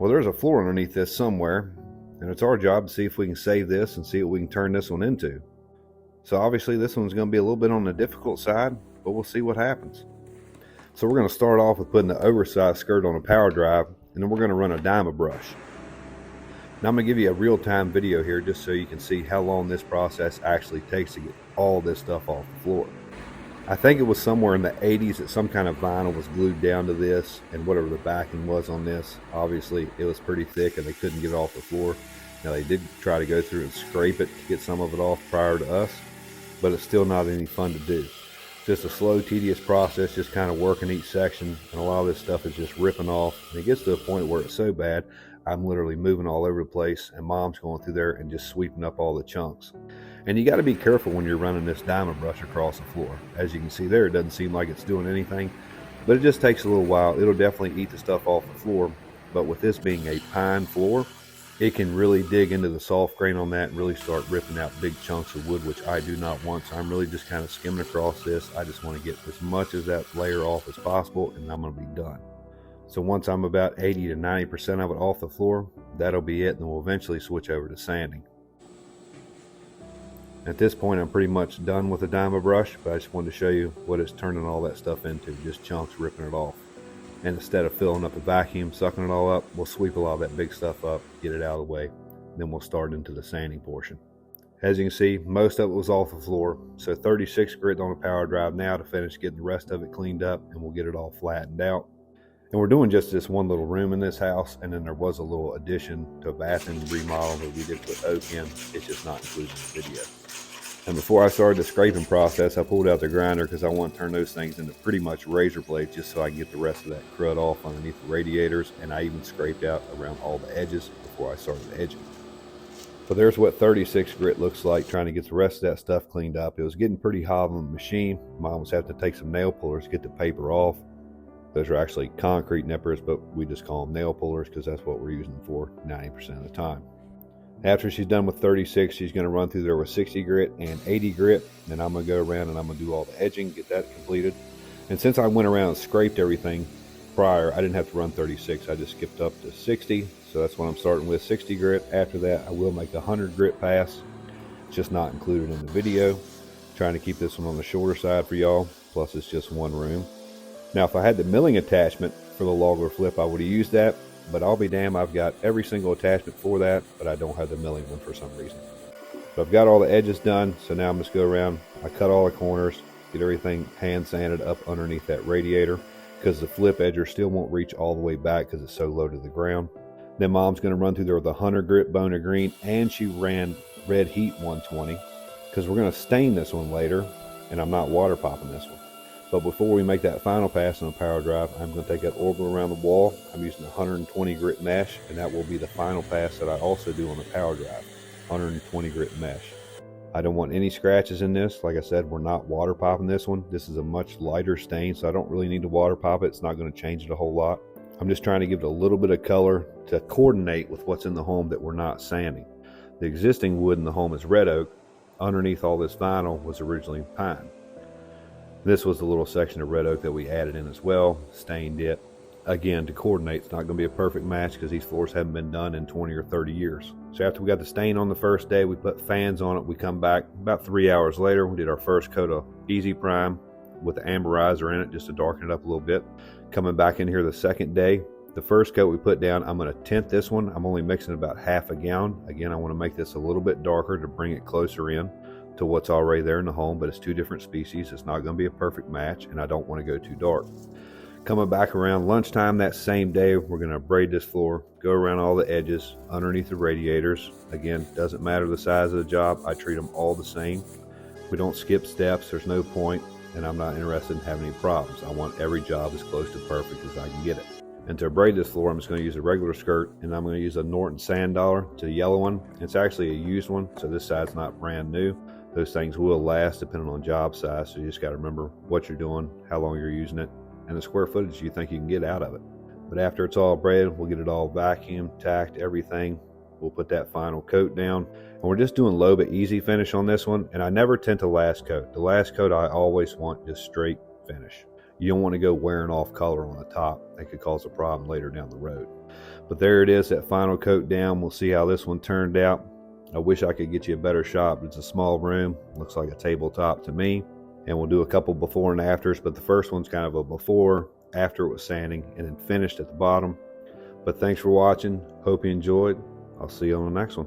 Well, there's a floor underneath this somewhere, and it's our job to see if we can save this and see what we can turn this one into. So obviously this one's going to be a little bit on the difficult side, but we'll see what happens. So we're going to start off with putting the oversized skirt on a power drive, and then we're going to run a diamond brush. Now I'm going to give you a real-time video here just so you can see how long this process actually takes to get all this stuff off the floor. I think it was somewhere in the 80s that some kind of vinyl was glued down to this, and whatever the backing was on this, obviously it was pretty thick and they couldn't get it off the floor. Now they did try to go through and scrape it to get some of it off prior to us, but it's still not any fun to do. Just a slow, tedious process, just kind of working each section, and a lot of this stuff is just ripping off, and it gets to a point where it's so bad I'm literally moving all over the place, and Mom's going through there and just sweeping up all the chunks. And you got to be careful when you're running this diamond brush across the floor. As you can see there, it doesn't seem like it's doing anything, but it just takes a little while. It'll definitely eat the stuff off the floor, but with this being a pine floor, it can really dig into the soft grain on that and really start ripping out big chunks of wood, which I do not want. So I'm really just kind of skimming across this. I just want to get as much of that layer off as possible, and I'm going to be done. So once I'm about 80 to 90% of it off the floor, that'll be it, and then we'll eventually switch over to sanding. At this point, I'm pretty much done with the diamond brush, but I just wanted to show you what it's turning all that stuff into, just chunks ripping it off. And instead of filling up the vacuum, sucking it all up, we'll sweep a lot of that big stuff up, get it out of the way, then we'll start into the sanding portion. As you can see, most of it was off the floor, so 36 grit on the power drive now to finish getting the rest of it cleaned up, and we'll get it all flattened out. And we're doing just this one little room in this house, and then there was a little addition to a bathroom remodel that we did put oak in. It's just not included in the video. And before I started the scraping process, I pulled out the grinder because I want to turn those things into pretty much razor blades just so I can get the rest of that crud off underneath the radiators, and I even scraped out around all the edges before I started edging. So there's what 36 grit looks like, trying to get the rest of that stuff cleaned up. It was getting pretty hot on the machine. Mom was having to take some nail pullers to get the paper off. Those are actually concrete nippers, but we just call them nail pullers because that's what we're using them for 90% of the time. After she's done with 36, she's going to run through there with 60 grit and 80 grit. Then I'm going to go around and I'm going to do all the edging, get that completed. And since I went around and scraped everything prior, I didn't have to run 36. I just skipped up to 60. So that's what I'm starting with, 60 grit. After that, I will make the 100 grit pass. It's just not included in the video. Trying to keep this one on the shorter side for y'all. Plus, it's just one room. Now, if I had the milling attachment for the logger flip, I would have used that. But I'll be damned, I've got every single attachment for that, but I don't have the milling one for some reason. So I've got all the edges done, so now I'm just go around, I cut all the corners, get everything hand sanded up underneath that radiator, because the flip edger still won't reach all the way back because it's so low to the ground. Then Mom's going to run through there with a 100 grit bone of green, and she ran red heat 120, because we're going to stain this one later, and I'm not water popping this one. But before we make that final pass on the power drive, I'm going to take that orbital around the wall. I'm using 120 grit mesh, and that will be the final pass that I also do on the power drive, 120 grit mesh. I don't want any scratches in this. Like I said, we're not water popping this one. This is a much lighter stain, so I don't really need to water pop it. It's not going to change it a whole lot. I'm just trying to give it a little bit of color to coordinate with what's in the home that we're not sanding. The existing wood in the home is red oak. Underneath all this vinyl was originally pine. This was the little section of red oak that we added in as well, stained it. Again, to coordinate, it's not going to be a perfect match because these floors haven't been done in 20 or 30 years. So after we got the stain on the first day, we put fans on it. We come back about 3 hours later. We did our first coat of Easy Prime with the amberizer in it just to darken it up a little bit. Coming back in here the second day, the first coat we put down, I'm going to tint this one. I'm only mixing about half a gallon. Again, I want to make this a little bit darker to bring it closer in to what's already there in the home, but it's two different species. It's not going to be a perfect match, and I don't want to go too dark. Coming back around lunchtime that same day, we're going to braid this floor, go around all the edges underneath the radiators. Again, doesn't matter the size of the job. I treat them all the same. We don't skip steps. There's no point, and I'm not interested in having any problems. I want every job as close to perfect as I can get it. And to braid this floor, I'm just going to use a regular skirt, and I'm going to use a Norton sand dollar to the yellow one. It's actually a used one, so this side's not brand new. Those things will last depending on job size, so you just got to remember what you're doing, how long you're using it, and the square footage you think you can get out of it. But after it's all braided, we'll get it all vacuumed, tacked, everything. We'll put that final coat down, and we're just doing low but easy finish on this one, and I never tint the last coat. The last coat I always want just straight finish. You don't want to go wearing off color on the top. That could cause a problem later down the road. But there it is, that final coat down. We'll see how this one turned out. I wish I could get you a better shot, but it's a small room. Looks like a tabletop to me. And we'll do a couple before and afters, but the first one's kind of a before, after it was sanding, and then finished at the bottom. But thanks for watching. Hope you enjoyed. I'll see you on the next one.